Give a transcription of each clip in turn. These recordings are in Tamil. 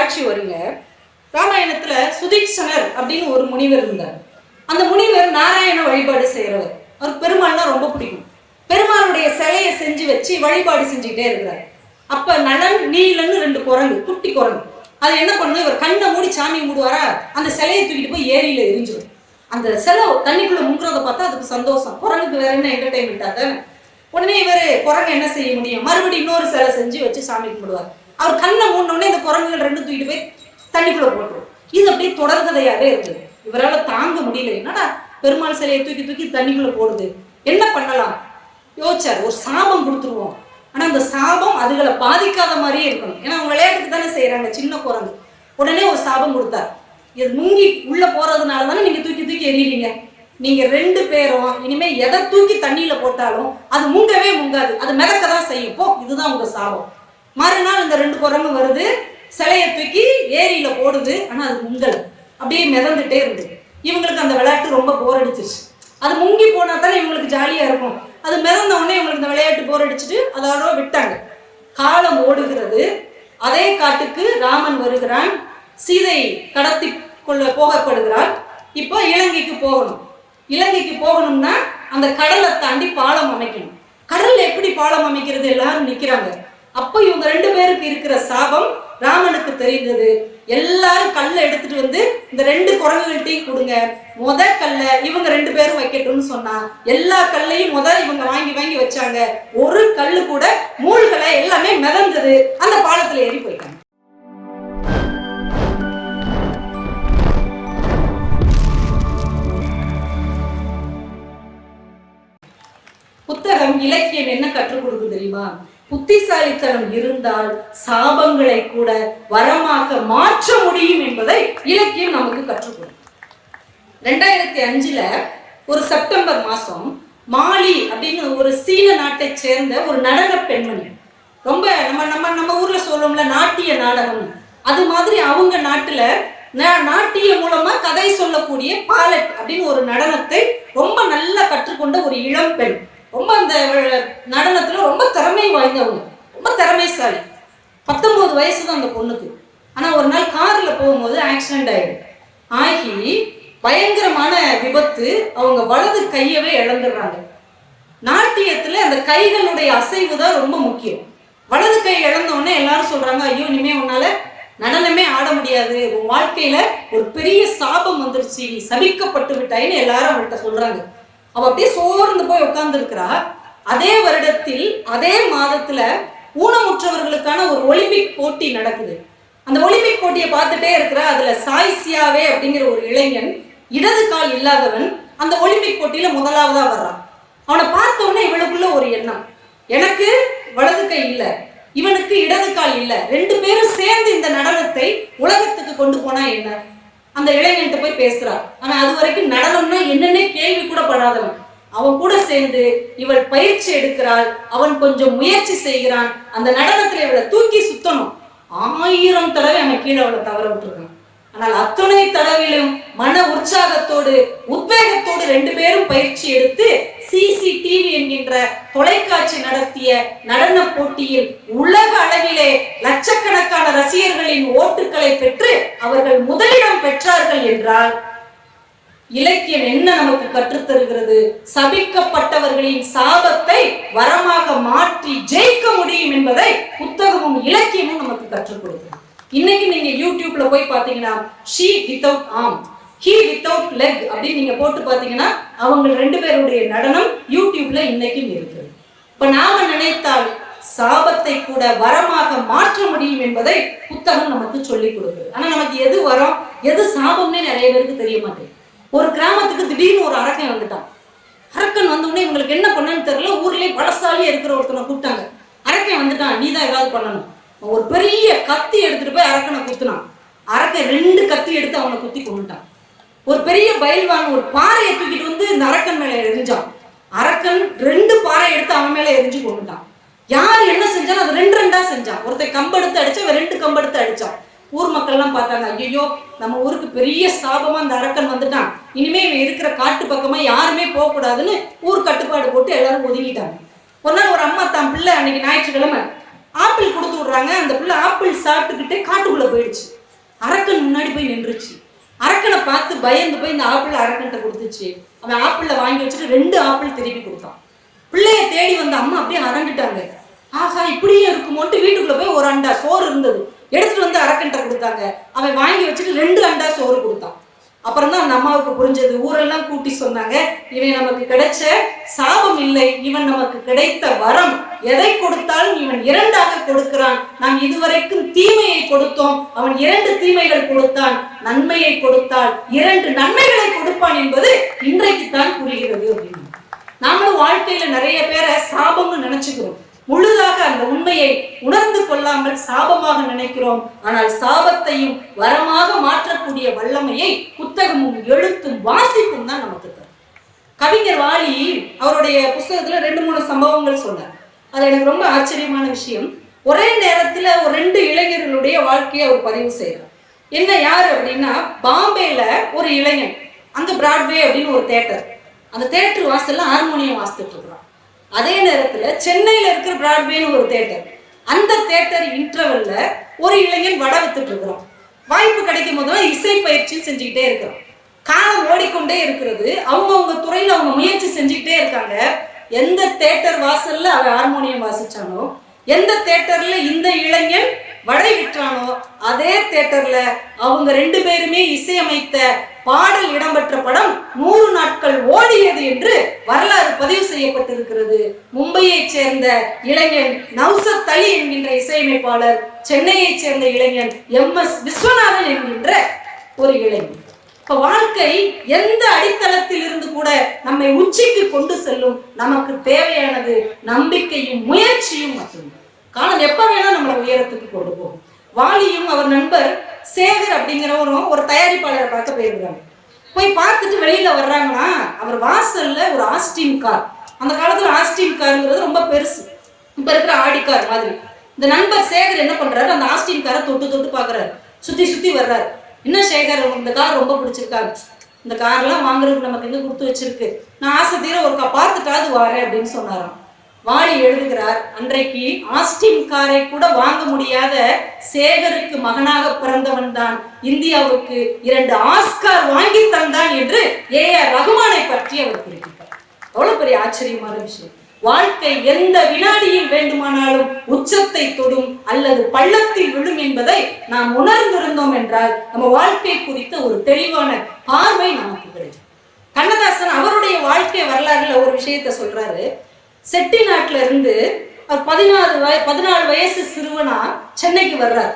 காட்சி வருங்க. ராமாயணத்துல சுதீக்ஷணர் அப்படின்னு ஒரு முனிவர் இருந்தார். அந்த முனிவர் நாராயண வழிபாடு செய்யறவர். அவர் பெருமாள்னா ரொம்ப பிடிக்கும். பெருமாளுடைய சிலையை செஞ்சு வச்சு வழிபாடு செஞ்சுக்கிட்டே இருக்கிறார். அப்ப நலன் நீலன்னு 2 குரங்கு, குட்டி குரங்கு, அது என்ன பண்ணும், இவர் கண்ணை மூடி சாமி மூடுவாரா, அந்த சிலையை தூக்கிட்டு போய் ஏரியில எரிஞ்சிடும். அந்த சிலை தண்ணிக்குள்ள முங்குறத பார்த்தா அதுக்கு சந்தோஷம். குரங்குக்கு வேற என்ன என்டர்டைன்மெண்ட் தானே. உடனே இவர் குரங்கு என்ன செய்ய முடியும், மறுபடியும் இன்னொரு சிலை செஞ்சு வச்சு சாமி கும்பிடுவார். அவர் கண்ணை மூடினோடனே இந்த குரங்குகள் 2 தூக்கிட்டு போய் தண்ணிக்குள்ள போட்டுரும். இது அப்படியே தொடர்கதையாவே இருக்குது. இவரால் தாங்க முடியல, என்னடா பெருமாள் சிலையை தூக்கி தூக்கி தண்ணிக்குள்ள போடுது, என்ன பண்ணலாம் யோசிச்சார். ஒரு சாபம் கொடுத்துருவோம், ஆனா அந்த சாபம் அதுகளை பாதிக்காத மாதிரியே இருக்கணும். ஏன்னா அவங்க விளையாட்டுக்கு தானே செய்யறாங்க சின்ன குரங்கு. உடனே ஒரு சாபம் கொடுத்தார். இது முங்கி உள்ள போறதுனால தானே நீங்க தூக்கி தூக்கி எறியறீங்க. நீங்க 2 பேரும் இனிமே எதை தூக்கி தண்ணியில போட்டாலும் அது முங்கவே முங்காது, அது மிதக்கதான் செய்யும். போ, இதுதான் உங்க சாபம். மறுநாள் இந்த 2 குரங்கு வருது, சிலையை தூக்கி ஏரியில போடுது, ஆனா அது முங்கல, அப்படியே மிதந்துட்டே இருந்தது. இவங்களுக்கு அந்த விளையாட்டு ரொம்ப போர் அடிச்சிருச்சு. அது முங்கி போனா தானே இவங்களுக்கு ஜாலியா இருக்கும். அது மிதந்த உடனே இவங்களுக்கு இந்த விளையாட்டு போர் அடிச்சுட்டு அதோட விட்டாங்க. காலம் ஓடுகிறது. அதே காட்டுக்கு ராமன் வருகிறான். சீதை கடத்தி கொள்ள போகப்படுகிறாள். இப்போ இலங்கைக்கு போகணும். இலங்கைக்கு போகணும்னா அந்த கடலை தாண்டி பாலம் அமைக்கணும். கடல்ல எப்படி பாலம் அமைக்கிறது, எல்லாரும் நிக்கிறாங்க. அப்போ இவங்க 2 பேருக்கு இருக்கிற சாபம் ராமனுக்கு தெரிந்தது. எல்லாரும் கல்லை எடுத்துட்டு வந்து இந்த 2 குரங்குகள்ட்டையும் கொடுங்க, முத கல்ல இவங்க 2 பேரும் வைக்கட்டும்னு சொன்னா எல்லா கல்லையும் இவங்க வாங்கி வாங்கி வச்சாங்க. ஒரு கல்லு கூட மூழ்களை, எல்லாமே மிதந்தது. அந்த பாலத்துல ஏறி போயிட்டாங்க. புத்தகம் இலக்கியம் என்ன கற்றுக் கொடுக்கு தெரியுமா? புத்திசாலித்தனம் இருந்தால் சாபங்களை கூட வரமாக மாற்ற முடியும் என்பதை இலக்கியம் நமக்கு கற்றுக் கொடுக்கும். 2005 ஒரு செப்டம்பர் மாசம் மாலி அப்படின்னு ஒரு சீன நாட்டை சேர்ந்த ஒரு நடன பெண்மணி, ரொம்ப நம்ம ஊர்ல சொல்லுவோம்ல நாட்டிய நாடகம், அது மாதிரி அவங்க நாட்டுல நாட்டிய மூலமா கதை சொல்லக்கூடிய பாலட் அப்படின்னு ஒரு நடனத்தை ரொம்ப நல்லா கற்றுக்கொண்ட ஒரு இளம் பெண். ரொம்ப அந்த நடனத்துல ரொம்ப திறமை வாய்ந்தவங்க, ரொம்ப திறமைசாலி. 19 வயசு தான் அந்த பொண்ணுக்கு. ஆனா ஒரு நாள் கார்ல போகும்போது ஆக்சிடென்ட் ஆகி பயங்கரமான விபத்து. அவங்க வலது கையவே இழந்துடுறாங்க. நாட்டியத்துல அந்த கைகளுடைய அசைவு தான் ரொம்ப முக்கியம். வலது கை இழந்த உடனே எல்லாரும் சொல்றாங்க, ஐயோ இனிமே உன்னால நடனமே ஆட முடியாது, உன் வாழ்க்கையில ஒரு பெரிய சாபம் வந்துருச்சு, நீ சபிக்கப்பட்டு விட்டாயின்னு எல்லாரும் அவள்கிட்ட சொல்றாங்க. அவ அப்படியே சோர்ந்து போய் உட்கார்ந்து இருக்கிறா. அதே வருடத்தில் அதே மாதத்துல ஊனமுற்றவர்களுக்கான ஒரு ஒலிம்பிக் போட்டி நடக்குது. அந்த ஒலிம்பிக் போட்டியை பார்த்துட்டே இருக்கிற, அதுல சாய்சியாவே அப்படிங்கிற ஒரு இளைஞன், இடது கால் இல்லாதவன், அந்த ஒலிம்பிக் போட்டியில முதலாவதா வர்றான். அவனை பார்த்த உடனே இவளுக்குள்ள ஒரு எண்ணம், எனக்கு வலது கை இல்ல, இவனுக்கு இடது கால் இல்ல, 2 பேரும் சேர்ந்து இந்த நடனத்தை உலகத்துக்கு கொண்டு போனா என்ன? அந்த இளைஞன்ட்ட போய் பேசுறார். ஆனா அது வரைக்கும் நடனம்னா என்னன்னே கேள்வி கூட படாதவன். அவன் கூட சேர்ந்து இவள் பயிற்சி எடுக்கிறாள். அவன் கொஞ்சம் முயற்சி செய்கிறான். அந்த நடனத்துல இவளை தூக்கி சுத்தணும். 1000 தடவை அவன் கீழே அவளை தவற விட்டுருக்கான். ஆனால் அத்தனை தடவிலும் மன உற்சாகத்தோடு உத்வேகத்தோடு 2 பேரும் பயிற்சி எடுத்து சிசிடிவி என்கின்ற தொலைக்காட்சி நடத்திய நடன போட்டியில் உலக அளவிலே லட்சக்கணக்கான ரசிகர்களின் ஓட்டுக்களை பெற்று அவர்கள் முதலிடம் பெற்றார்கள் என்றால் இலக்கியம் என்ன நமக்கு கற்றுத்தருகிறது? சபிக்கப்பட்டவர்களின் சாபத்தை வரமாக மாற்றி ஜெயிக்க முடியும் என்பதை புத்தகமும் இலக்கியமும் நமக்கு கற்றுக் கொடுக்கிறது. இன்னைக்கு நீங்க யூடியூப்ல போய் பாத்தீங்கன்னா she without arm, he without leg அப்படின்னு நீங்க போட்டு பாத்தீங்கன்னா அவங்க 2 பேருடைய நடனம் யூடியூப்ல இன்னைக்கும் இருக்குது. இப்ப நாம நினைத்தால் சாபத்தை கூட வரமாக மாற்ற முடியும் என்பதை புத்தகம் நமக்கு சொல்லிக் கொடுக்குது. ஆனா நமக்கு எது வரம் எது சாபம்னே நிறைய பேருக்கு தெரிய மாட்டேங்குது. ஒரு கிராமத்துக்கு திடீர்னு ஒரு அரக்கன் வந்துட்டான். அரக்கன் வந்த உடனே இவங்களுக்கு என்ன பண்ணன்னு தெரியல. ஊர்லயே பலசாலியா இருக்கிற ஒருத்தனை கூப்பிட்டாங்க. அரக்கன் வந்துட்டான், நீ தான் ஏதாவது பண்ணணும். ஒரு பெரிய கத்தி எடுத்துட்டு போய் அரக்கனை குத்துனான். அரக்கன் 2 கத்தி எடுத்து அவனை குத்தி கொண்டுட்டான். ஒரு பெரிய பயில்வான் ஒரு பாறையை தூக்கிட்டு வந்து இந்த அரக்கன் மேல எரிஞ்சான். அரக்கன் 2 பாறை எடுத்து அவன் மேல எரிஞ்சு கொண்டுட்டான். யார் என்ன செஞ்சாலும் அது 2 செஞ்சான். ஒருத்தர் கம்பெடுத்து அடிச்சா, 2 கம்பெடுத்து அடிச்சான். ஊர் மக்கள் எல்லாம் பார்த்தாங்க, ஐயோ நம்ம ஊருக்கு பெரிய சாபமா இந்த அரக்கன் வந்துட்டான், இனிமே இவன் இருக்கிற காட்டு பக்கமா யாருமே போக கூடாதுன்னு ஊர் கட்டுப்பாடு போட்டு எல்லாரும் ஒதுங்கிட்டாங்க. ஒரு நாள் ஒரு அம்மா தான் பிள்ளை அன்னைக்கு ஞாயிற்றுக்கிழமை ஆப்பிள் கொடுத்து விடுறாங்க. அந்த பிள்ளை ஆப்பிள் சாப்பிட்டுக்கிட்டே காட்டுக்குள்ள போயிடுச்சு. அரக்கன் முன்னாடி போய் நின்றுச்சு. அரக்கனை பார்த்து பயந்து போய் இந்த ஆப்பிள் அரக்கன்ட்ட கொடுத்துச்சு. அவன் ஆப்பிள வாங்கி வச்சுட்டு 2 ஆப்பிள் திருப்பி கொடுத்தான். பிள்ளைய தேடி வந்த அம்மா அப்படியே அரண்டுட்டாங்க. ஆஹா, இப்படியே இருக்குமோன்ட்டு வீட்டுக்குள்ள போய் ஒரு அண்டா சோறு இருந்தது எடுத்துட்டு வந்து அரக்கன்ட்ட கொடுத்தாங்க. அவன் வாங்கி வச்சுட்டு 2 அண்டா சோறு கொடுத்தான். அப்புறம் தான் அந்த அம்மாவுக்கு புரிஞ்சது. ஊரெல்லாம் கூட்டி சொன்னாங்க, இவன் நமக்கு கிடைச்ச சாபம் இல்லை, இவன் நமக்கு கிடைத்த வரம். எதை கொடுத்தாலும் இவன் 2ஆக கொடுக்கிறான். நாம் இதுவரைக்கும் தீமையை கொடுத்தோம், அவன் 2 தீமைகள் கொடுத்தான். நன்மையை கொடுத்தால் 2 நன்மைகளை கொடுப்பான் என்பது இன்றைக்கு தான் புரிகிறது அப்படின்னு. நாமளும் வாழ்க்கையில நிறைய பேரை சாபம்னு நினைச்சுக்கிறோம். முழுதாக அந்த உண்மையை உணர்ந்து கொள்ளாமல் சாபமாக நினைக்கிறோம். ஆனால் சாபத்தையும் வரமாக மாற்றக்கூடிய வல்லமையை புத்தகமும் எழுத்தும் வாசிப்பும் தான் நமக்கு தரும். கவிஞர் வாலி அவருடைய புத்தகத்துல 2-3 சம்பவங்கள் சொன்னார். அது எனக்கு ரொம்ப ஆச்சரியமான விஷயம். ஒரே நேரத்துல ஒரு 2 இளைஞர்களுடைய வாழ்க்கையை அவர் பதிவு செய்யறார். என்ன யாரு அப்படின்னா, பாம்பேல ஒரு இளைஞன், அங்க பிராட்வே அப்படின்னு ஒரு தியேட்டர், அந்த தியேட்டர் வாசல்ல ஹார்மோனியம் வாசித்துட்டு இருக்கிறான். அதே நேரத்துல சென்னையில இருக்கிற பிராட்வேன்னு ஒரு தியேட்டர், அந்த தியேட்டர் இன்டர்வல்ல ஒரு இளைஞன் வடை வித்துட்டு இருக்கிறான். வாய்ப்பு கிடைக்கும் போது இசை பயிற்சி செஞ்சுக்கிட்டே இருக்கிறான். காலம் ஓடிக்கொண்டே இருக்கிறது. அவங்க துறையில அவங்க முயற்சி செஞ்சுக்கிட்டே இருக்காங்க. எந்த தியேட்டர் வாசல்ல அவன் ஹார்மோனியம் வாசிச்சானோ, எந்த தியேட்டர்ல இந்த இளைஞன் வடை விற்றானோ, அதே தியேட்டர்ல அவங்க 2 பேருமே இசையமைத்த பாடல் இடம்பெற்ற படம் 100 நாட்கள் ஓடியது என்று வரலாறு பதிவு செய்யப்பட்டிருக்கிறது. மும்பையை சேர்ந்த இளைஞன் நௌசத் அலி என்கின்ற இசையமைப்பாளர், சென்னையை சேர்ந்த இளைஞன் MS விஸ்வநாதன் என்கின்ற ஒரு இளைஞன். இப்ப வாழ்க்கை எந்த அடித்தளத்தில் இருந்து கூட நம்மை உச்சிக்கு கொண்டு செல்லும். நமக்கு தேவையானது நம்பிக்கையும் முயற்சியும் மட்டும்தான். காலம் எப்ப வேணா நம்மளை உயரத்துக்கு கொண்டு போகும். வாலியும் அவர் நண்பர் சேகர் அப்படிங்கிறவரும் ஒரு தயாரிப்பாளரை பார்க்க போயிருக்காங்க. போய் பார்த்துட்டு வெளியில வர்றாங்கன்னா, அவர் வாசல்ல ஒரு ஆஸ்டின் கார், அந்த காலத்துல ஆஸ்டின் காருங்கிறது ரொம்ப பெருசு, இப்ப இருக்கிற ஆடி கார் மாதிரி. இந்த நண்பர் சேகர் என்ன பண்றாரு, அந்த ஆஸ்டின் காரை தொட்டு பாக்குறாரு, சுத்தி வர்றாரு. என்ன சேகர், இந்த கார் ரொம்ப பிடிச்சிருக்காரு, இந்த கார்லாம் வாங்குறதுக்கு நமக்கு எங்க கொடுத்து வச்சிருக்கு, நான் ஆசை தீர ஒரு பார்த்துட்டாவது வாரேன் அப்படின்னு சொன்னாராம். வாலி எழுதுகிறார், அன்றைக்கு ஆஸ்டின் காரை கூட வாங்க முடியாத சேகருக்கு மகனாக பிறந்தவன் தான் இந்தியாவுக்கு 2 ஆஸ்கார் வாங்கி தந்தான் என்று AR ரகுமானை பற்றி அவர் குறிப்பிட்டார். அவ்வளவு பெரிய ஆச்சரியமான விஷயம். வாழ்க்கை எந்த வினாடியில் வேண்டுமானாலும் உச்சத்தை தொடும் அல்லது பள்ளத்தில் விழும் என்பதை நாம் உணர்ந்திருந்தோம் என்றால் நம்ம வாழ்க்கை குறித்த ஒரு தெளிவான பார்வை நமக்கு கிடைக்கும். கண்ணதாசன் அவருடைய வாழ்க்கை வரலாறுல ஒரு விஷயத்த சொல்றாரு. செட்டி நாட்டுல இருந்து 14 வயசு சிறுவனா சென்னைக்கு வர்றார்.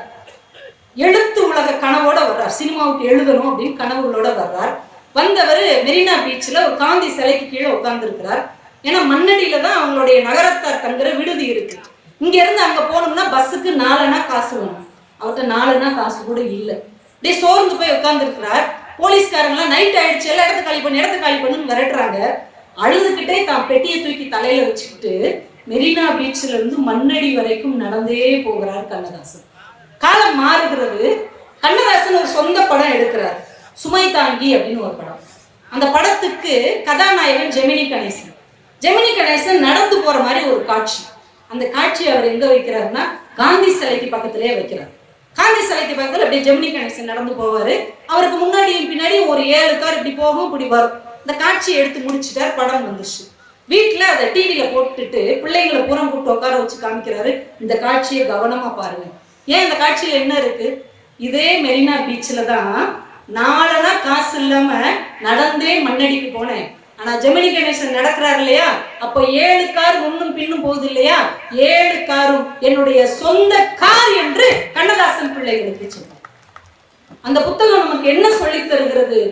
எழுத்து உலக கனவோட வர்றார், சினிமாவுக்கு எழுதணும் அப்படின்னு கனவுகளோட வர்றார். வந்தவர் மெரினா பீச்சில் ஒரு காந்தி சிலைக்கு கீழே உட்கார்ந்து இருக்கிறார். ஏன்னா மண்ணடியில தான் அவங்களுடைய நகரத்தார் தங்குற விடுதி இருக்கு. இங்க இருந்து அங்க போனோம்னா பஸ்ஸுக்கு 4 அணா காசு வேணும். அவர்கிட்ட 4 அணா காசு கூட இல்லை. அப்படியே சோர்ந்து போய் உட்கார்ந்து இருக்கிறார். போலீஸ்காரங்களாம் நைட் ஆயிடுச்சு, எல்லா இடத்த காலி பண்ணுன்னு விரட்டுறாங்க. அழுதுகிட்டே தான் பெட்டியை தூக்கி தலையில வச்சுக்கிட்டு மெரினா பீச்சில் இருந்து மண்ணடி வரைக்கும் நடந்தே போகிறார் கண்ணதாசன். காலம் மாறுகிறது. கண்ணதாசன் ஒரு சொந்த படம் எடுக்கிறார், சுமை தாங்கி அப்படின்னு ஒரு படம். அந்த படத்துக்கு கதாநாயகன் ஜெமினி கணேசன் நடந்து போற மாதிரி ஒரு காட்சி. அந்த காட்சி அவர் எங்க வைக்கிறாருன்னா காந்தி சிலைக்கு பக்கத்திலேயே வைக்கிறார். காந்தி சிலைக்கு பக்கத்துல அப்படியே ஜெமினி கணேசன் நடந்து போவாரு. அவருக்கு முன்னாடியும் பின்னாடி ஒரு 7 கார் இப்படி போகும் இப்படி வரும். இந்த காட்சியை எடுத்து முடிச்சுட்டார். படம் வந்துச்சு. வீட்டுல அதை டிவியில போட்டுட்டு பிள்ளைங்களை பூரம் கூப்பிட்டு உட்கார வச்சு காமிக்கிறாரு. இந்த காட்சியை கவனமா பாருங்க. ஏன் இந்த காட்சியில என்ன இருக்கு, இதே மெரினா பீச்சில் தான் 4 அணா காசு இல்லாம நடந்தே மண்ணடிக்கு போனேன். ஆனா ஜெமினி கணேசன் நடக்கிறார் இல்லையா, அப்போ 7 கார் முன்னும் பின்னும் போகுது இல்லையா, 7 காரும் என்னுடைய சொந்த கார் என்று கண்ணதாசன் பிள்ளைகளுக்கு சொன்னார். அந்த புத்தகம் நமக்கு என்ன சொல்லித் தருகிறது,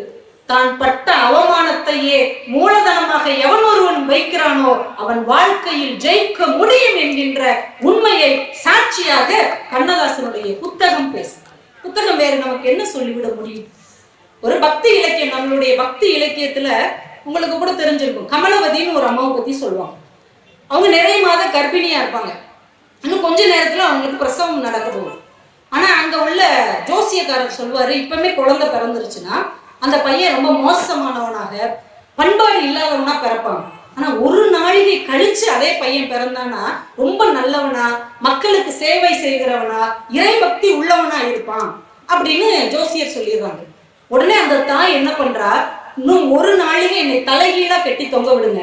தான் பட்ட அவமானத்தையே மூலதனமாக எவன் ஒருவன் வைக்கிறானோ அவன் வாழ்க்கையில் ஜெயிக்க முடியும் என்கின்ற உண்மையை சாட்சியாக கண்ணதாசனுடைய புத்தகம் பேசுகிறார். புத்தகம் வேறு நமக்கு என்ன சொல்லிவிட முடியும். ஒரு பக்தி இலக்கியம், நம்மளுடைய பக்தி இலக்கியத்துல உங்களுக்கு கூட தெரிஞ்சிருக்கும், கமலவதின்னு ஒரு அம்மாவை பத்தி சொல்லுவாங்க. அவங்க நிறைய மாத கர்ப்பிணியா இருப்பாங்க. இன்னும் கொஞ்ச நேரத்துல அவங்களுக்கு பிரசவம் நடக்க போகும். ஆனா அங்க உள்ள ஜோசியக்காரர் சொல்லுவாரு, இப்பவுமே குழந்தை பிறந்துருச்சுன்னா அந்த பையன் ரொம்ப மோசமானவனாக பண்பாடு இல்லாதவனா பிறப்பாங்க. ஆனா ஒரு நாழிகை கழிச்சு அதே பையன் பிறந்தானா ரொம்ப நல்லவனா, மக்களுக்கு சேவை செய்கிறவனா, இறை பக்தி உள்ளவனா இருப்பான். அப்படின்னு ஜோசியர் சொல்லிடுறாங்க. உடனே அந்த தாய் என்ன பண்றா, இன்னும் ஒரு நாளிகை என்னை தலைகீழா கட்டி தொங்க விடுங்க,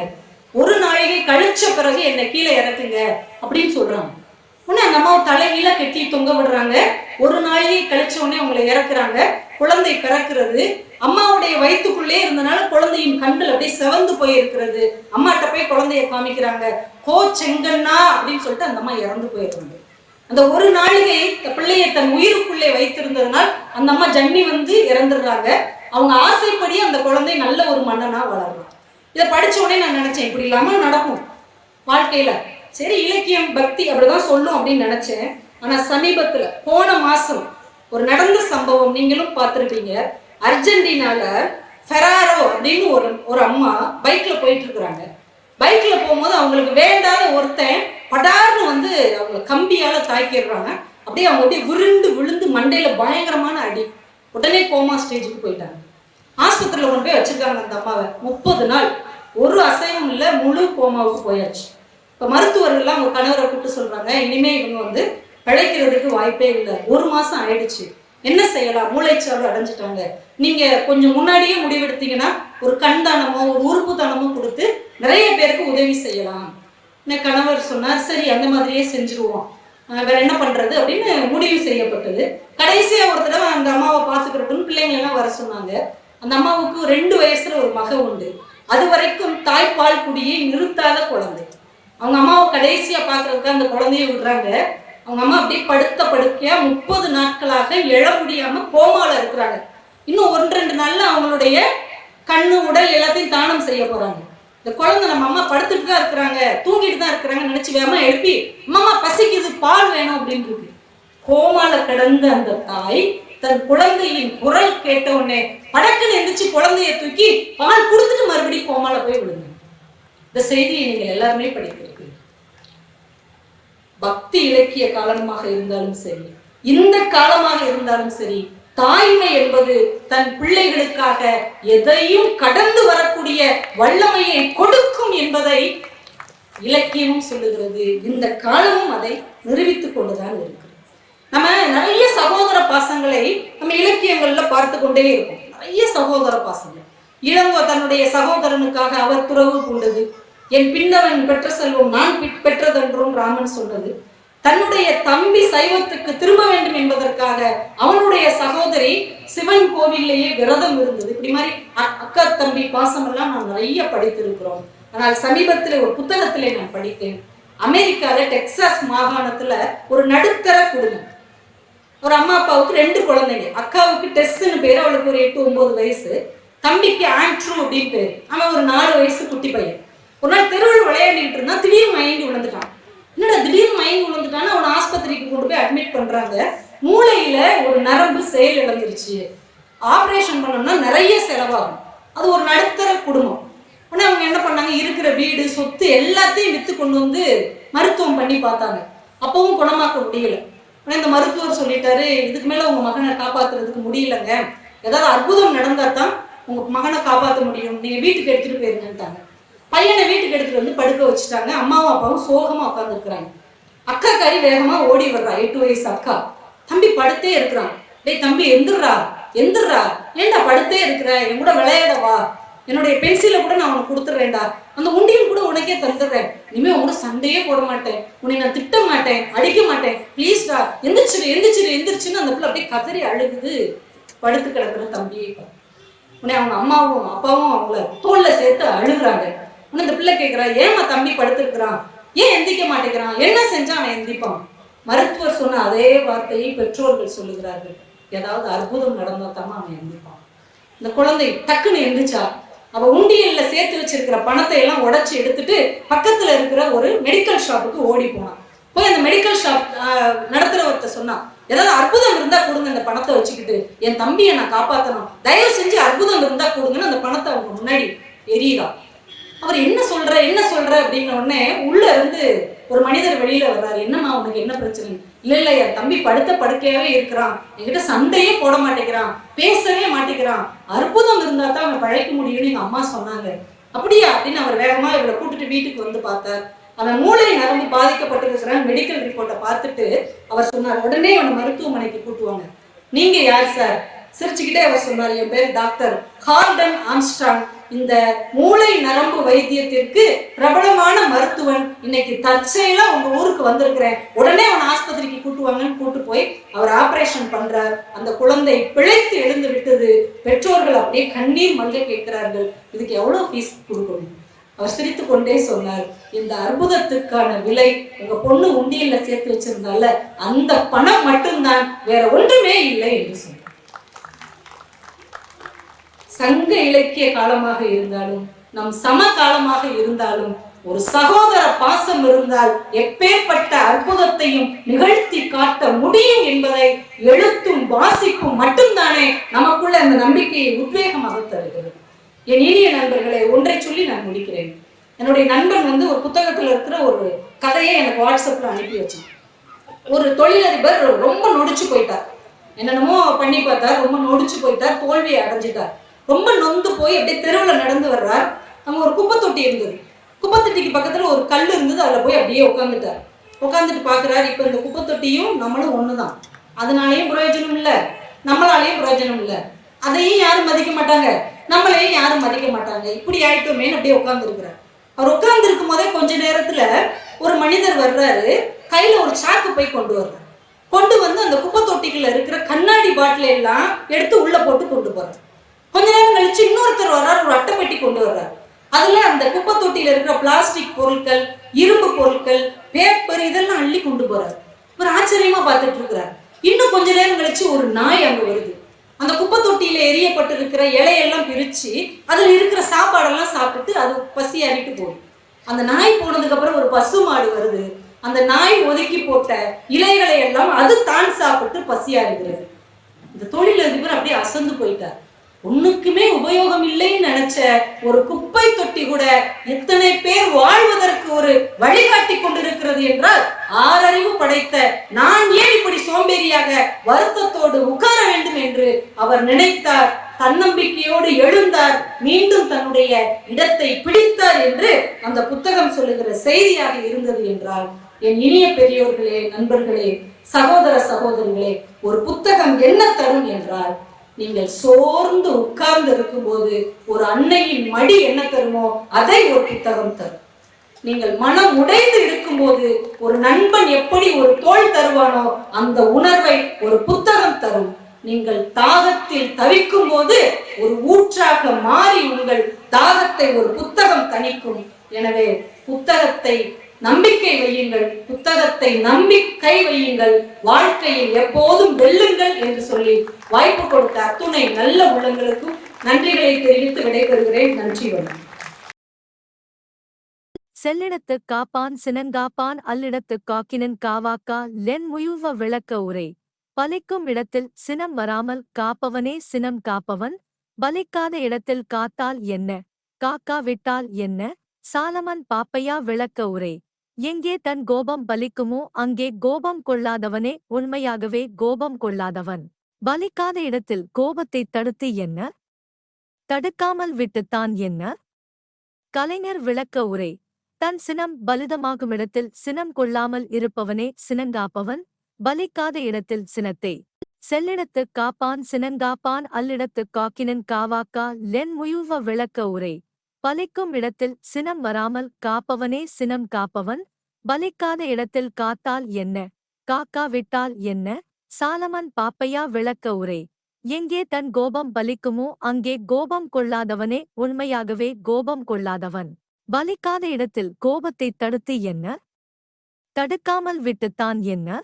ஒரு நாளிகை கழிச்ச பிறகு என்னை கீழே இறக்குங்க அப்படின்னு சொல்றாங்க. உடனே அந்த அம்மாவை தலைகீழா கட்டி தொங்க விடுறாங்க. ஒரு நாளிகை கழிச்ச உடனே அவங்களை இறக்குறாங்க. குழந்தை பிறக்கிறது. அம்மாவுடைய வயிற்றுக்குள்ளே இருந்தனால குழந்தையின் கண்கள் அப்படியே செவந்து போயிருக்கிறது. அம்மாட்ட போய் குழந்தைய காமிக்கிறாங்க. செங்கண்ணா அப்படின்னு சொல்லிட்டு அந்த அம்மா இறந்து போயிடுறாங்க. அந்த ஒரு நாளிகை பிள்ளையை தன் உயிருக்குள்ளே வைத்திருந்ததுனால் அந்த அம்மா ஜன்னி வந்து இறந்துடுறாங்க. அவங்க ஆசைப்படி அந்த குழந்தை நல்ல ஒரு மன்னனா வளர்றான். இதை படிச்ச உடனே நான் நினைச்சேன், இப்படி இல்லாம நடக்கும் வாழ்க்கையில. சரி, இலக்கியம் பக்தி அப்படிதான் சொல்லும் அப்படின்னு நினைச்சேன். ஆனா சமீபத்துல போன மாசம் ஒரு நடந்த சம்பவம் நீங்களும் பார்த்திருப்பீங்க. அர்ஜென்டினால ஃபெராரோ அப்படின்னு ஒரு அம்மா பைக்ல போயிட்டு இருக்கிறாங்க. பைக்ல போகும்போது அவங்களுக்கு வேண்டாத ஒருத்தன் படார்னு வந்து அவங்க கம்பியால தாக்கிடுறாங்க. அப்படியே அவங்க அப்படியே விருண்டு விழுந்து மண்டையில பயங்கரமான அடி. உடனே கோமா ஸ்டேஜுக்கு போயிட்டாங்க. ஆஸ்பத்திரியில கொண்டு போய் வச்சிருக்காங்க அந்த அம்மாவை. 30 நாள் ஒரு அசைவும் இல்லை, முழு கோமாவுக்கு போயாச்சு. இப்போ மருத்துவர்கள்லாம் அவங்க கணவரை கூப்பிட்டு சொல்றாங்க, இனிமே இவங்க வந்து பிழைக்கிறதுக்கு வாய்ப்பே இல்லை, 1 மாசம் ஆயிடுச்சு, என்ன செய்யலாம், மூளைச்சாவு அடைஞ்சிட்டாங்க, நீங்க கொஞ்சம் முன்னாடியே முடிவெடுத்தீங்கன்னா ஒரு கண் தானமோ ஒரு உறுப்பு தானமோ கொடுத்து நிறைய பேருக்கு உதவி செய்யலாம். கணவர் சொன்னார், சரி அந்த மாதிரியே செஞ்சிருவோம், வேற என்ன பண்றது அப்படின்னு முடிவு செய்யப்பட்டது. கடைசியா ஒரு தடவை அந்த அம்மாவை பார்த்துக்கிறதுன்னு பிள்ளைங்க எல்லாம் வர சொன்னாங்க. அந்த அம்மாவுக்கு 2 வயசுல ஒரு மக உண்டு. அது வரைக்கும் தாய்ப்பால் குடியை நிறுத்தாத குழந்தை. அவங்க அம்மாவை கடைசியா பாக்குறதுக்கு அந்த குழந்தைய விடுறாங்க. அவங்க அம்மா அப்படியே படுத்த படுக்கையா 30 நாட்களாக எழ முடியாம கோமால இருக்கிறாங்க. இன்னும் 1-2 நாள்ல அவங்களுடைய கண்ணு உடல் எல்லாத்தையும் தானம் செய்ய போறாங்க. இந்த குழந்தை நம்ம அம்மா படுத்துட்டு தான் இருக்கிறாங்க, தூங்கிட்டு தான் இருக்கிறாங்கன்னு நினைச்சு வேகமா எழுப்பி, அம்மா பசிக்குது, பால் வேணும் அப்படின்னு இருக்கு. கோமால கிடந்த அந்த தாய் தன் குழந்தையின் குரல் கேட்ட உடனே படக்குன்னு எந்திரிச்சு குழந்தைய தூக்கி பால் கொடுத்துட்டு மறுபடியும் கோமால போய் விடுங்க. இந்த செய்தியை நீங்கள் எல்லாருமே படிக்கிறீர்கள். பக்தி இலக்கிய காலமாக இருந்தாலும் சரி, இந்த காலமாக இருந்தாலும் சரி, தாய்மை என்பது தன் பிள்ளைகளுக்காக எதையும் கடந்து வரக்கூடிய வல்லமையை கொடுக்கும் என்பதை இலக்கியமும் சொல்லுகிறது. இந்த காலமும் அதை நிரூபித்துக் கொண்டுதான் இருக்கு. நம்ம நிறைய சகோதர பாசங்களை நம்ம இலக்கியங்கள்ல பார்த்து கொண்டே இருக்கோம். நிறைய சகோதர பாசங்கள். இளங்கோ தன்னுடைய சகோதரனுக்காக அவர் துறவு பூண்டது. என் பின்னவன் பெற்ற செல்வம் நான் பெற்றதென்றும் ராமன் சொன்னது. தன்னுடைய தம்பி சைவத்துக்கு திரும்ப வேண்டும் என்பதற்காக அவனுடைய சகோதரி சிவன் கோவிலேயே விரதம் இருந்தது. இப்படி மாதிரி அக்கா தம்பி பாசம் எல்லாம் நாம் நிறைய படித்திருக்கிறோம். ஆனால் சமீபத்தில் ஒரு புத்தகத்திலே நான் படித்தேன். அமெரிக்கால டெக்சாஸ் மாகாணத்துல ஒரு நடுத்தர குடும்பம், ஒரு அம்மா அப்பாவுக்கு 2 குழந்தைங்க. அக்காவுக்கு டெஸ்ன்னு பேரு, அவளுக்கு ஒரு 8-9 வயசு. தம்பிக்கு ஆண்ட்ரூ அப்படின்னு பேரு, அவன் ஒரு 4 வயசு குட்டி பையன். ஒரு நாள் தெருவில் விளையாடிட்டு இருந்தான், திடீர்னு மயங்கி விழுந்துட்டான். என்னடா திடீர்னு மயங்கி விழுந்துட்டான்னு அவனை ஆஸ்பத்திரிக்கு கொண்டு போய் அட்மிட் பண்றாங்க. மூளையில ஒரு நரம்பு செயல் இழந்துருச்சு, ஆப்ரேஷன் பண்ணோம்னா நிறைய செலவாகும். அது ஒரு நடுத்தர குடும்பம். உடனே அவங்க என்ன பண்ணாங்க, இருக்கிற வீடு சொத்து எல்லாத்தையும் வித்து கொண்டு வந்து மருத்துவம் பண்ணி பார்த்தாங்க. அப்பவும் குணமாக்க முடியல. உடனே இந்த மருத்துவர் சொல்லிட்டாரு, இதுக்கு மேல உங்க மகனை காப்பாத்துறதுக்கு முடியலங்க, ஏதாவது அற்புதம் நடந்தா தான் உங்க மகனை காப்பாற்ற முடியும், நீங்க வீட்டுக்கு எடுத்துட்டு போயிருங்கன்ட்டாங்க. பையனை வீட்டுக்கு எடுத்துட்டு வந்து படுக்க வச்சுட்டாங்க. அம்மாவும் அப்பாவும் சோகமா உட்காந்துருக்குறாங்க. அக்கா காரி வேகமா ஓடி வர்றா, 8 வயசு அக்கா. தம்பி படுத்தே இருக்கிறான். டேய் தம்பி எந்திரா எந்திரா, ஏண்டா படுத்தே இருக்கிற, என் கூட விளையாடவா, என்னுடைய பென்சிலை கூட நான் உனக்கு கொடுத்துட்றேன்டா, அந்த உண்டியும் கூட உனக்கே தந்துடுறேன், இனிமே உங்க சண்டையே போட மாட்டேன், உன்னை நான் திட்ட மாட்டேன், அடிக்க மாட்டேன், பிளீஸ்டா எந்திரிச்சிரு எந்திரிச்சிரு எந்திரிச்சுன்னு அந்த பிள்ளை அப்படியே கதறி அழுகுது. படுத்து கிடக்குற தம்பியை உடனே அவங்க அம்மாவும் அப்பாவும் அவங்கள தோல்ல சேர்த்து அழுகுறாங்க. உடனே இந்த பிள்ளை கேட்கிறா, ஏமா தம்பி படுத்திருக்கிறான், ஏன் எந்திக்க மாட்டேங்கிறான், என்ன செஞ்சா அவன் எந்திப்பான்? மருத்துவர் சொன்ன அதே வார்த்தையை பெற்றோர்கள் சொல்லுகிறார்கள், ஏதாவது அற்புதம் நடந்தா தான் அவன் எந்திப்பான். இந்த குழந்தை டக்குன்னு எந்திரிச்சா. அவ உண்டியல்ல சேர்த்து வச்சிருக்கிற பணத்தை எல்லாம் உடைச்சு எடுத்துட்டு பக்கத்துல இருக்கிற ஒரு மெடிக்கல் ஷாப்புக்கு ஓடி போனான். போய் அந்த மெடிக்கல் ஷாப் நடத்துறவர்கிட்ட சொன்னான், ஏதாவது அற்புதம் இருந்தா கொடுங்க, இந்த பணத்தை வச்சுக்கிட்டு என் தம்பியை நான் காப்பாற்றணும், தயவு செஞ்சு அற்புதம் இருந்தா கொடுங்கன்னு அந்த பணத்தை அவங்க முன்னாடி எறிகிறான். அவர் என்ன சொல்ற அப்படின்ன உடனே உள்ள இருந்து ஒரு மனிதர் வெளியில வர்றாரு. என்னம்மா உனக்கு என்ன பிரச்சனை? இல்ல என் தம்பி படுத்த படுக்கையாவே இருக்கிறான், என்கிட்ட சண்டையே போட மாட்டேங்கிறான், பேசவே மாட்டேங்கிறான், அற்புதம் இருந்தா தான் அவனை பழைக்க முடியும்னு எங்க அம்மா சொன்னாங்க. அப்படியா அப்படின்னு அவர் வேகமா இவரை கூட்டிட்டு வீட்டுக்கு வந்து பார்த்தார். அவன் மூளை நரம்பு பாதிக்கப்பட்டிருக்கிறான். மெடிக்கல் ரிப்போர்ட்டை பார்த்துட்டு அவர் சொன்னார், உடனே அவனை மருத்துவமனைக்கு கூட்டுவாங்க. நீங்க யார் சார்? சிரிச்சுக்கிட்டே அவர் சொன்னார், என் பேர் டாக்டர் ஹார்டன் ஆம்ஸ்ட்ராங். இந்த மூளை நரம்பு வைத்தியத்திற்கு பிரபலமான மருத்துவன். இன்னைக்கு தற்செயலா உங்க ஊருக்கு வந்திருக்கிறேன், உடனே அவன் ஆஸ்பத்திரிக்கு கூட்டுவாங்கன்னு கூட்டு போய் அவர் ஆபரேஷன் பண்றார். அந்த குழந்தை பிழைத்து எழுந்து விட்டது. பெற்றோர்கள் அப்படியே கண்ணீர் மல்க கேட்கிறார்கள், இதுக்கு எவ்வளவு ஃபீஸ் கொடுக்கணும்? அவர் சிரித்து கொண்டே சொன்னார், இந்த அற்புதத்துக்கான விலை உங்க பொண்ணு உண்டியல்ல சேர்த்து வச்சிருந்தால அந்த பணம் மட்டும்தான், வேற ஒன்றுமே இல்லை என்று சொன்னார். சங்க இலக்கிய காலமாக இருந்தாலும் நம் சம காலமாக இருந்தாலும் ஒரு சகோதர பாசம் இருந்தால் எப்பேற்பட்ட அற்புதத்தையும் நிகழ்த்தி காட்ட முடியும் என்பதை எழுத்தும் வாசிப்பும் மட்டும்தானே நமக்குள்ள அந்த நம்பிக்கையை உத்வேகமாக தருகிறது. என் இனிய நண்பர்களை, ஒன்றை சொல்லி நான் முடிக்கிறேன். என்னுடைய நண்பன் ஒரு புத்தகத்துல இருக்கிற ஒரு கதையை எனக்கு வாட்ஸ்அப்ல அனுப்பி வச்சான். ஒரு தொழிலதிபர் ரொம்ப நொடிச்சு போயிட்டார், என்னென்னமோ பண்ணி பார்த்தார், ரொம்ப நொடிச்சு போயிட்டார், தோல்வியை அடைஞ்சிட்டார். ரொம்ப நொந்து போய் அப்படியே தெருவில் நடந்து வர்றார். அங்க ஒரு குப்பை தொட்டி இருந்தது. குப்பை தொட்டிக்கு பக்கத்துல ஒரு கல் இருந்தது, அதுல போய் அப்படியே உட்காந்துட்டார். உட்காந்துட்டு பாக்குறாரு, இப்ப இந்த குப்பை தொட்டியும் நம்மளும் ஒண்ணுதான், அதனாலேயும் பிரயோஜனம் இல்லை, நம்மளாலேயும் பிரயோஜனம் இல்லை, அதையும் யாரும் மதிக்க மாட்டாங்க, நம்மளையும் யாரும் மதிக்க மாட்டாங்க, இப்படி ஆயிட்டோமேன்னு அப்படியே உட்கார்ந்து இருக்கிறார். அவர் உட்கார்ந்து இருக்கும் போதே கொஞ்ச நேரத்துல ஒரு மனிதர் வர்றாரு, கையில ஒரு சாக்கு பை கொண்டு வர்றாரு. கொண்டு வந்து அந்த குப்பை தொட்டிக்குள்ள இருக்கிற கண்ணாடி பாட்டில எல்லாம் எடுத்து உள்ள போட்டு கொண்டு போறாரு. கொஞ்ச நேரம் கழிச்சு இன்னொருத்தர் வர்றாரு, ஒரு அட்டைப்பெட்டி கொண்டு வர்றாரு. அதுல அந்த குப்பை தொட்டியில இருக்கிற பிளாஸ்டிக் பொருட்கள், இரும்பு பொருட்கள், பேப்பர் இதெல்லாம் அள்ளி கொண்டு போறாரு. ஒரு ஆச்சரியமா பார்த்துட்டு இருக்கிறார். இன்னும் கொஞ்ச நேரம் கழிச்சு ஒரு நாய் அங்க வருது. அந்த குப்பை தொட்டியில எரியப்பட்டு இருக்கிற இலையெல்லாம் பிரிச்சு அதுல இருக்கிற சாப்பாடெல்லாம் சாப்பிட்டு அது பசி அறிட்டு போகும். அந்த நாய் போனதுக்கு அப்புறம் ஒரு பசு மாடு வருது. அந்த நாய் ஒதுக்கி போட்ட இலைகளை எல்லாம் அது தான் சாப்பிட்டு பசி அறிகிறது. இந்த தொழிலதிபர் அப்படியே அசந்து போயிட்டார். ஒண்ணுக்குமே உபயோகம் இல்லைன்னு நினைச்ச ஒரு குப்பை தொட்டி கூட எத்தனை பேர் வாழ்வதற்கு ஒரு வழிகாட்டி கொண்டிருக்கிறது என்றால், ஆறறிவு படைத்த நான் ஏன் இப்படி சோம்பேறியாக வருத்தத்தோடு உட்கார வேண்டும் என்று அவர் நினைத்தார். தன்னம்பிக்கையோடு எழுந்தார், மீண்டும் தன்னுடைய இடத்தை பிடித்தார் என்று அந்த புத்தகம் சொல்லுகிற செய்தியாக இருந்தது என்றால், என் இனிய பெரியோர்களே, நண்பர்களே, சகோதர சகோதரிகளே, ஒரு புத்தகம் என்ன தரும் என்றால், நீங்கள் சோர்ந்து உட்கார்ந்து இருக்கும்போது ஒரு அன்னையின் மடி என்ன தருமோ அதை ஒரு புத்தகம் தரும். நீங்கள் மனம் உடைந்து இருக்கும்போது ஒரு நண்பன் எப்படி ஒரு தோள் தருவானோ அந்த உணர்வை ஒரு புத்தகம் தரும். நீங்கள் தாகத்தில் தவிக்கும் போது ஒரு ஊற்றாக மாறி உங்கள் தாகத்தை ஒரு புத்தகம் தணிக்கும். எனவே புத்தகத்தை நம்பிக்கை வையுங்கள், புத்தகத்தை நம்பிக்கை வையுங்கள், வாழ்க்கையில் எப்போதும் வெல்லுங்கள் என்று சொல்லி வாய்ப்பு கொடுத்த அத்துணை நல்ல உள்ளங்களுக்கும் நன்றிகளை தெரிவித்து விடைபெறுகிறேன். நன்றி, வணக்கம். செல்லிடத்து காப்பான் சினங்காப்பான் அல்லிடத்து காக்கினன் காவாக்கா லென் முயுவ விளக்க உரை. பலிக்கும் இடத்தில் சினம் வராமல் காப்பவனே சினம் காப்பவன். பலிக்காத இடத்தில் காத்தால் என்ன, காக்கா விட்டால் என்ன? சாலமன் பாப்பையா விளக்க உரை. எங்கே தன் கோபம் பலிக்குமோ அங்கே கோபம் கொள்ளாதவனே உண்மையாகவே கோபம் கொள்ளாதவன். பலிக்காத இடத்தில் கோபத்தை தடுத்து என்ன, தடுக்காமல் விட்டுத்தான் என்ன? கலைஞர் விளக்க உரை. தன் சினம் பலிதமாகும் இடத்தில் சினம் கொள்ளாமல் இருப்பவனே சினங்காப்பவன். பலிக்காத இடத்தில் சினத்தை செல்லிடத்து காப்பான் சினங்காப்பான் அல்லிடத்து காக்கினன் காவாக்கா லென் முயுவ விளக்க உரை. பலிக்கும் இடத்தில் சினம் வராமல் காப்பவனே சினம் காப்பவன். பலிக்காத இடத்தில் காத்தால் என்ன, காக்கா விட்டால் என்ன? சாலமன் பாப்பையா விளக்க உரை. எங்கே தன் கோபம் பலிக்குமோ அங்கே கோபம் கொள்ளாதவனே உண்மையாகவே கோபம் கொள்ளாதவன். பலிக்காத இடத்தில் கோபத்தை தடுத்து என்ன, தடுக்காமல் விட்டுத்தான் என்ன?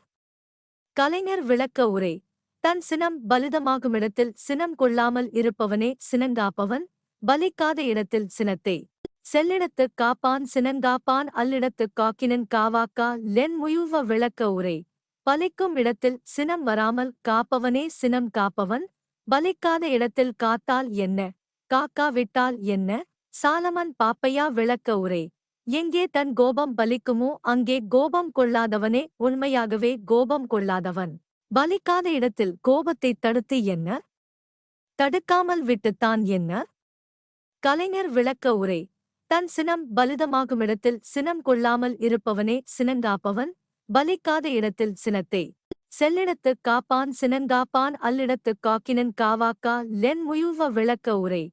கலைஞர் விளக்க உரை. தன் சினம் பலிதமாகுமிடத்தில் சினம் கொள்ளாமல் இருப்பவனே சினங்காப்பவன். பலிக்காத இடத்தில் சினத்தை செல்லிடத்து காப்பான் சினங்காப்பான் அல்லிடத்து காக்கினன் காவாக்கா லென் முயுவ விளக்க உரை. பலிக்கும் இடத்தில் சினம் வராமல் காப்பவனே சினம் காப்பவன். பலிக்காத இடத்தில் காத்தால் என்ன, காக்கா விட்டால் என்ன? சாலமன் பாப்பையா விளக்க உரை. எங்கே தன் கோபம் பலிக்குமோ அங்கே கோபம் கொள்ளாதவனே உண்மையாகவே கோபம் கொள்ளாதவன். பலிக்காத இடத்தில் கோபத்தை தடுத்து என்ன, தடுக்காமல் விட்டுத்தான் என்ன? கலைஞர் விளக்க உரை. தன் சினம் பலிதமாகுமிடத்தில் சினம் கொள்ளாமல் இருப்பவனே சினங்காப்பவன். பலிக்காத இடத்தில் சினத்தை செல்லிடத்துக் காப்பான் சினங்காப்பான் அல்லிடத்துக் காக்கினன் காவாக்கா லென் முயுவ விளக்க உரை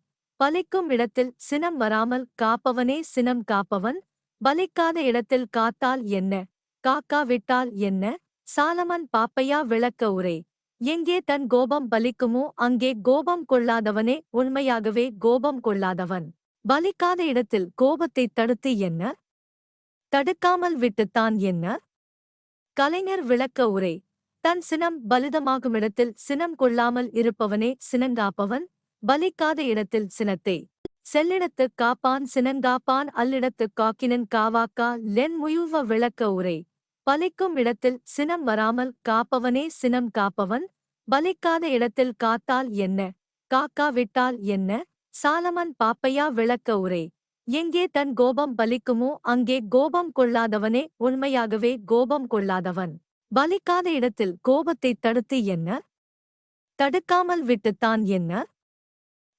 பலிக்கும் இடத்தில் சினம் வராமல் காப்பவனே சினம் காப்பவன் பலிக்காத இடத்தில் காத்தால் என்ன காக்கா விட்டால் என்ன சாலமன் பாப்பையா விளக்க உரை எங்கே தன் கோபம் பலிக்குமோ அங்கே கோபம் கொள்ளாதவனே உண்மையாகவே கோபம் கொள்ளாதவன் பலிக்காத இடத்தில் கோபத்தைத் தடுத்து என்ன தடுக்காமல் விட்டுத்தான் என்ன கலைஞர் விளக்க உரை தன் சினம் பலிதமாகுமிடத்தில் சினம் கொள்ளாமல் இருப்பவனே சினங்காப்பவன் பலிக்காத இடத்தில் சினத்தை செல்லிடத்துக் காப்பான் சினங்காப்பான் அல்லிடத்துக் காக்கினன் காவாக்கா லென் முயுவ விளக்க உரை பலிக்கும் இடத்தில் சினம் வராமல் காப்பவனே சினம் காப்பவன் பலிக்காத இடத்தில் காத்தால் என்ன காக்கா விட்டால் என்ன சாலமன் பாப்பையா விளக்க உரை எங்கே தன் கோபம் பலிக்குமோ அங்கே கோபம் கொள்ளாதவனே உண்மையாகவே கோபம் கொள்ளாதவன் பலிக்காத இடத்தில் கோபத்தைத் தடுத்து என்ன தடுக்காமல் விட்டுத்தான் என்ன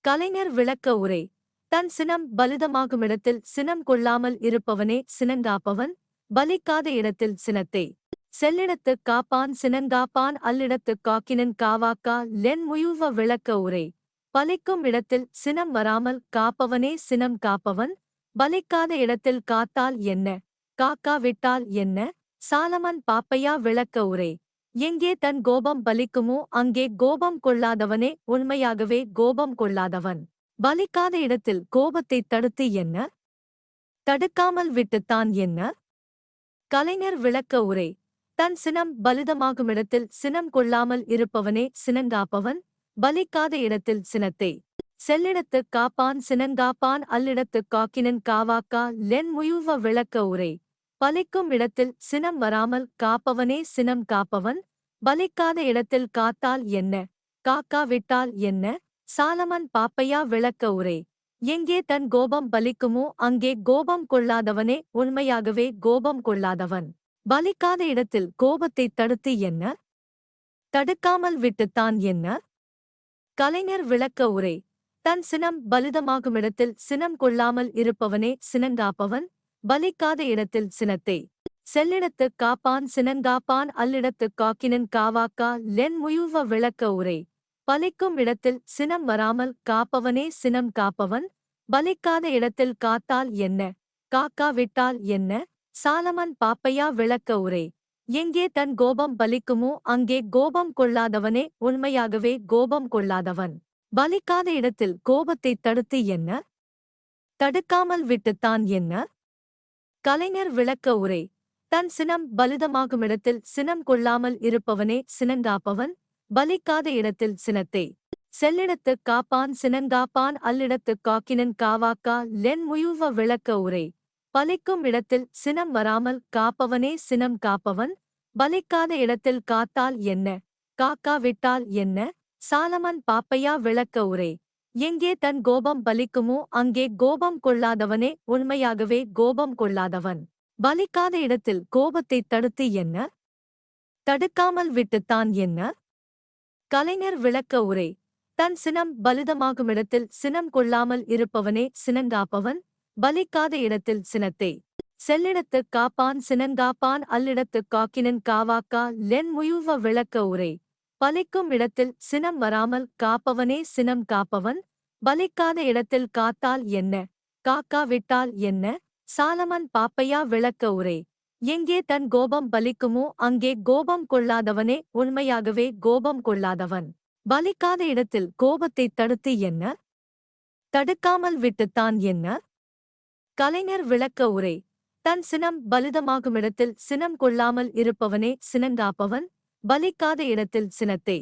கலைஞர் விளக்க உரை தன் சினம் பலிதமாகுமிடத்தில் சினம் கொள்ளாமல் இருப்பவனே சினங்காப்பவன் பலிக்காத இடத்தில் சினத்தை செல்லிடத்துக் காப்பான் சினங்காப்பான் அல்லிடத்துக் காக்கினன் காவாக்கா லென் முயுவ விளக்க உரை பலிக்கும் இடத்தில் சினம் வராமல் காப்பவனே சினம் காப்பவன் பலிக்காத இடத்தில் காத்தால் என்ன காக்கா விட்டால் என்ன சாலமன் பாப்பையா விளக்க உரை எங்கே தன் கோபம் பலிக்குமோ அங்கே கோபம் கொள்ளாதவனே உண்மையாகவே கோபம் கொள்ளாதவன் பலிக்காத இடத்தில் கோபத்தைத் தடுத்து என்ன தடுக்காமல் விட்டுத்தான் என்ன கலைஞர் விளக்க உரை தன் சினம் பலிதமாகுமிடத்தில் சினம் கொள்ளாமல் இருப்பவனே சினங்காப்பவன் பலிக்காத இடத்தில் சினத்தை செல்லிடத்துக் காப்பான் சினங்காப்பான் அல்லிடத்துக் காக்கினன் காவாக்கா லென் முயுவ விளக்க உரை பலிக்கும் இடத்தில் சினம் வராமல் காப்பவனே சினம் காப்பவன் பலிக்காத இடத்தில் காத்தால் என்ன காக்கா விட்டால் என்ன சாலமன் பாப்பையா விளக்க உரை எங்கே தன் கோபம் பலிக்குமோ அங்கே கோபம் கொள்ளாதவனே உண்மையாகவே கோபம் கொள்ளாதவன் பலிக்காத இடத்தில் கோபத்தைத் தடுத்து என்ன தடுக்காமல் விட்டுத்தான் என்ன கலைஞர் விளக்க உரை தன் சினம் பலிதமாகுமிடத்தில் சினம் கொள்ளாமல் இருப்பவனே சினங்காப்பவன் பலிக்காத இடத்தில் சினத்தை செல்லிடத்துக் காப்பான் சினங்காப்பான் அல்லிடத்துக் காக்கினன் காவாக்கா லென் முயுவ விளக்க உரை பலிக்கும் இடத்தில் சினம் வராமல் காப்பவனே சினம் காப்பவன் பலிக்காத இடத்தில் காத்தால் என்ன காக்கா விட்டால் என்ன சாலமன் பாப்பையா விளக்க உரை எங்கே தன் கோபம் பலிக்குமோ அங்கே கோபம் கொள்ளாதவனே உண்மையாகவே கோபம் கொள்ளாதவன் பலிக்காத இடத்தில் கோபத்தைத் தடுத்து என்ன தடுக்காமல் விட்டுத்தான் என்ன கலைஞர் விளக்க உரை தன் சினம் பலிதமாகுமிடத்தில் சினம் கொள்ளாமல் இருப்பவனே சினங்காப்பவன் பலிக்காத இடத்தில் சினத்தை செல்லிடத்துக் காப்பான் சினங்காப்பான் அல்லிடத்துக் காக்கினன் காவாக்கா லென் முயுவ விளக்க உரை பலிக்கும் இடத்தில் சினம் வராமல் காப்பவனே சினம் காப்பவன் பலிக்காத இடத்தில் காத்தால் என்ன காக்கா விட்டால் என்ன சாலமன் பாப்பையா விளக்க உரை எங்கே தன் கோபம் பலிக்குமோ அங்கே கோபம் கொள்ளாதவனே உண்மையாகவே கோபம் கொள்ளாதவன் பலிக்காத இடத்தில் கோபத்தைத் தடுத்து என்ன தடுக்காமல் விட்டுத்தான் என்ன கலைஞர் விளக்க உரை தன் சினம் பலிதமாகுமிடத்தில் சினம் கொள்ளாமல் இருப்பவனே சினங்காப்பவன் பலிக்காத இடத்தில் சினத்தை செல்லிடத்துக் காப்பான் சினங்காப்பான் அல்லிடத்துக் காக்கினன் காவாக்கா லென் முயுவ விளக்க உரை பலிக்கும் இடத்தில் சினம் வராமல் காப்பவனே சினம் காப்பவன் பலிக்காத இடத்தில் காத்தால் என்ன காக்கா விட்டால் என்ன சாலமன் பாப்பையா விளக்க உரை எங்கே தன் கோபம் பலிக்குமோ அங்கே கோபம் கொள்ளாதவனே உண்மையாகவே கோபம் கொள்ளாதவன் பலிக்காத இடத்தில் கோபத்தைத் தடுத்து என்ன தடுக்காமல் விட்டுத்தான் என்ன கலைஞர் விளக்க உரை தன் சினம் பலிதமாகுமிடத்தில் சினம் கொள்ளாமல் இருப்பவனே சினங்காப்பவன் பலிக்காத இடத்தில் சினத்தை